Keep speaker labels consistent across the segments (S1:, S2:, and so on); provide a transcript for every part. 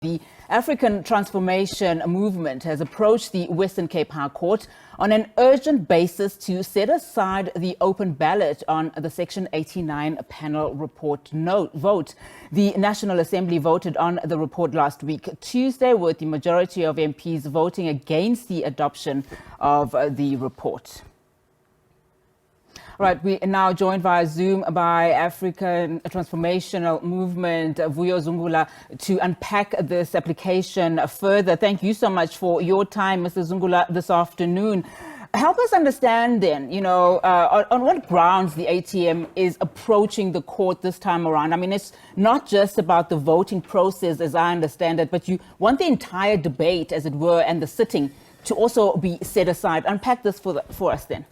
S1: The African Transformation Movement has approached the Western Cape High Court on an urgent basis to set aside the open ballot on the Section 89 panel report vote. The National Assembly voted on the report last week, Tuesday, with the majority of MPs voting against the adoption of the report. Right, we are now joined via Zoom by African Transformational Movement, Vuyo Zungula, to unpack this application further. Thank you so much for your time, Mr. Zungula, this afternoon. Help us understand then, on what grounds the ATM is approaching the court this time around. I mean, it's not just about the voting process, as I understand it, but you want the entire debate, as it were, and the sitting to also be set aside. Unpack this for us then.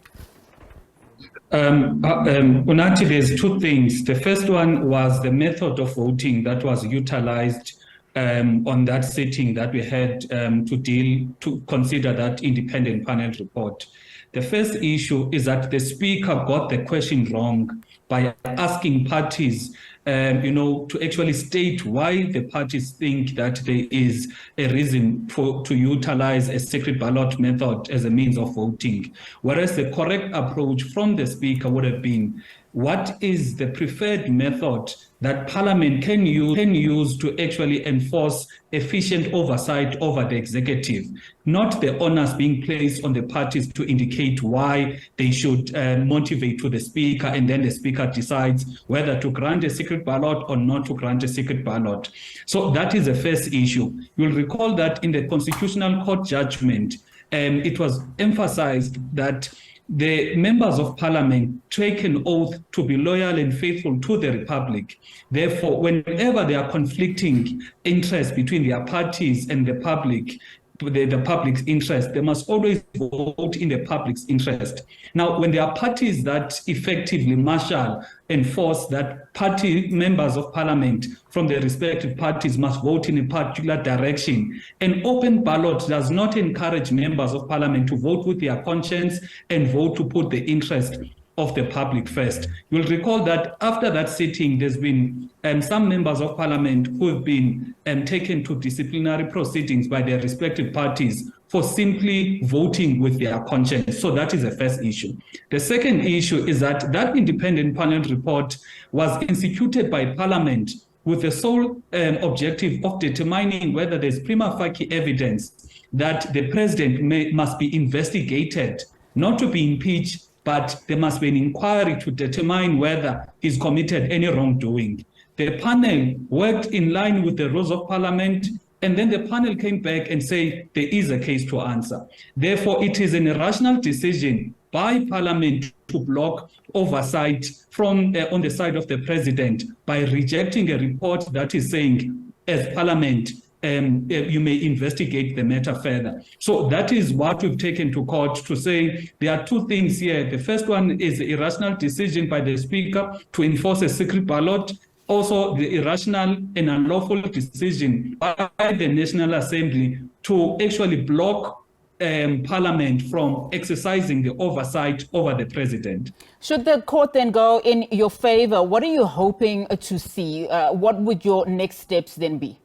S2: Unati, there's two things. The first one was the method of voting that was utilized on that sitting that we had to consider that independent panel report. The first issue is that the speaker got the question wrong by asking parties to actually state why the parties think that there is a reason to utilize a secret ballot method as a means of voting. Whereas the correct approach from the speaker would have been, what is the preferred method that Parliament can use to actually enforce efficient oversight over the executive, not the onus being placed on the parties to indicate why they should motivate to the speaker, and then the speaker decides whether to grant a secret ballot or not to grant a secret ballot. So that is the first issue. You'll recall that in the Constitutional Court judgment, it was emphasized that the members of Parliament take an oath to be loyal and faithful to the Republic. Therefore, whenever there are conflicting interests between their parties and the public, the public's interest, they must always vote in the public's interest. Now, when there are parties that effectively marshal and force that party members of Parliament from the respective parties must vote in a particular direction, an open ballot does not encourage members of Parliament to vote with their conscience and vote to put the interest of the public first. You'll recall that after that sitting, there's been some members of Parliament who have been taken to disciplinary proceedings by their respective parties for simply voting with their conscience. So that is the first issue. The second issue is that that independent panel report was instituted by Parliament with the sole objective of determining whether there's prima facie evidence that the president must be investigated, not to be impeached, but there must be an inquiry to determine whether he's committed any wrongdoing. The panel worked in line with the rules of Parliament, and then the panel came back and said there is a case to answer. Therefore, it is an irrational decision by Parliament to block oversight from on the side of the president by rejecting a report that is saying, as Parliament, you may investigate the matter further. So that is what we've taken to court to say there are two things here. The first one is the irrational decision by the speaker to enforce a secret ballot. Also, the irrational and unlawful decision by the National Assembly to actually block Parliament from exercising the oversight over the president.
S1: Should the court then go in your favor, what are you hoping to see? What would your next steps then be?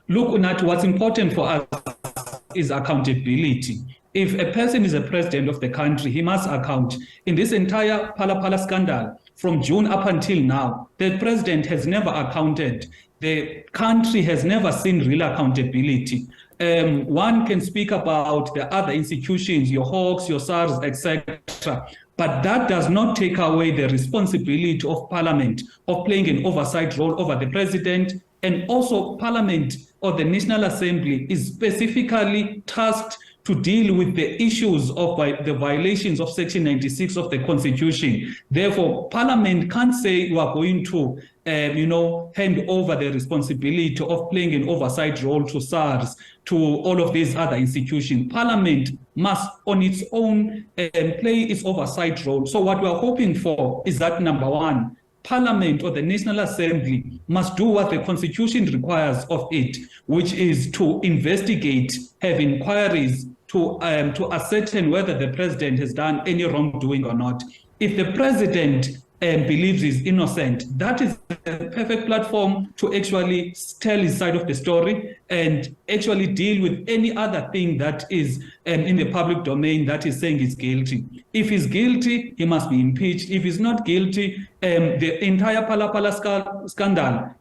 S2: Look, Unat, what's important for us is accountability. If a person is a president of the country, he must account. In this entire Phala Phala scandal, from June up until now, the president has never accounted. The country has never seen real accountability. One can speak about the other institutions, your Hawks, your SARS, etc. But that does not take away the responsibility of Parliament of playing an oversight role over the president. And also Parliament or the National Assembly is specifically tasked to deal with the issues of the violations of Section 96 of the Constitution. Therefore, Parliament can't say you are going to hand over the responsibility of playing an oversight role to SARS, to all of these other institutions. Parliament must on its own play its oversight role. So what we're hoping for is that, number one, Parliament or the National Assembly must do what the Constitution requires of it, which is to investigate, have inquiries to ascertain whether the president has done any wrongdoing or not. If the president believes is innocent, that is a perfect platform to actually tell his side of the story and actually deal with any other thing that is in the public domain that is saying he's guilty. If he's guilty, he must be impeached. If he's not guilty, the entire Phala Phala scandal,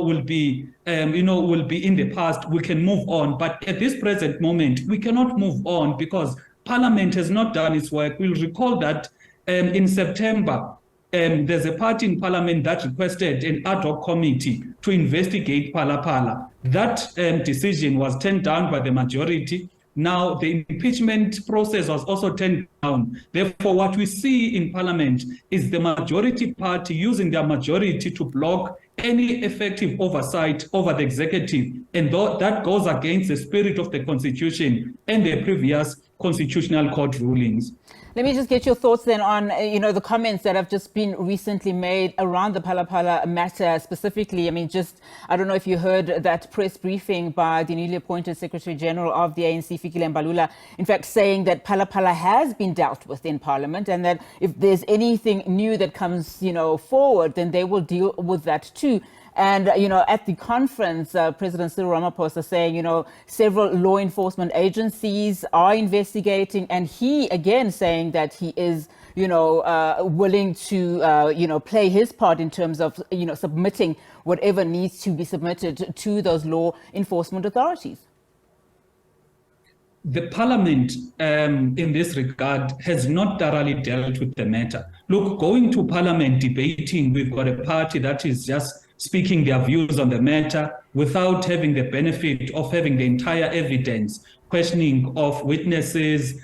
S2: will be in the past. We can move on, but at this present moment, we cannot move on because Parliament has not done its work. We'll recall that in September, there's a party in Parliament that requested an ad hoc committee to investigate Phala Phala. That decision was turned down by the majority. Now, the impeachment process was also turned down. Therefore, what we see in Parliament is the majority party using their majority to block any effective oversight over the executive. And that goes against the spirit of the Constitution and the previous Constitutional Court rulings.
S1: Let me just get your thoughts then on, the comments that have just been recently made around the Phala Phala matter specifically. I mean, I don't know if you heard that press briefing by the newly appointed Secretary General of the ANC, Fikile Mbalula, in fact, saying that Phala Phala has been dealt with in Parliament and that if there's anything new that comes, forward, then they will deal with that too. And, at the conference, President Cyril Ramaphosa saying, several law enforcement agencies are investigating, and he again saying that he is, willing to, play his part in terms of, submitting whatever needs to be submitted to those law enforcement authorities.
S2: The Parliament, in this regard, has not thoroughly dealt with the matter. Look, going to Parliament debating, we've got a party that is just speaking their views on the matter without having the benefit of having the entire evidence, questioning of witnesses.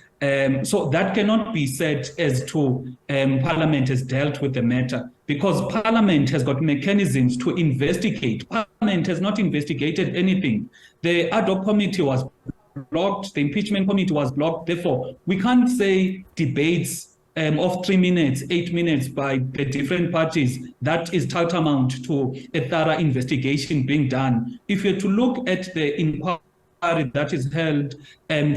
S2: So that cannot be said as to Parliament has dealt with the matter because Parliament has got mechanisms to investigate. Parliament has not investigated anything. The ad hoc committee was blocked, the impeachment committee was blocked. Therefore, we can't say debates of 3 minutes, 8 minutes by the different parties, that is tantamount to a thorough investigation being done. If you're to look at the inquiry that is held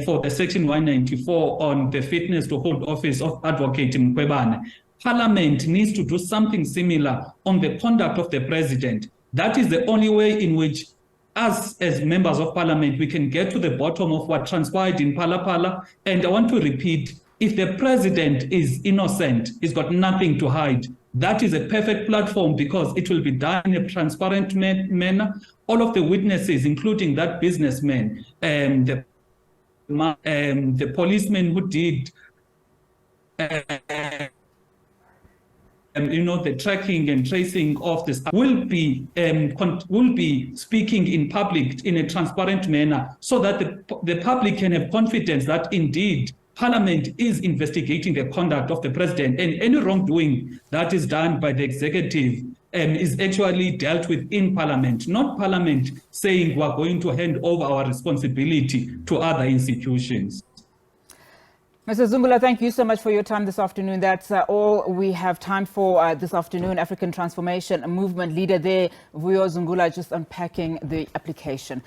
S2: for the Section 194 on the fitness to hold office of Advocate Mkhwebane, Parliament needs to do something similar on the conduct of the President. That is the only way in which us as members of Parliament, we can get to the bottom of what transpired in Phala Phala. And I want to repeat, if the President is innocent, he's got nothing to hide. That is a perfect platform because it will be done in a transparent manner. All of the witnesses, including that businessman, the policeman who did the tracking and tracing of this will be speaking in public in a transparent manner so that the public can have confidence that indeed Parliament is investigating the conduct of the President, and any wrongdoing that is done by the executive is actually dealt with in Parliament, not Parliament saying we're going to hand over our responsibility to other institutions.
S1: Mr. Zungula, thank you so much for your time this afternoon. That's all we have time for this afternoon. African Transformation Movement leader there, Vuyo Zungula, just unpacking the application.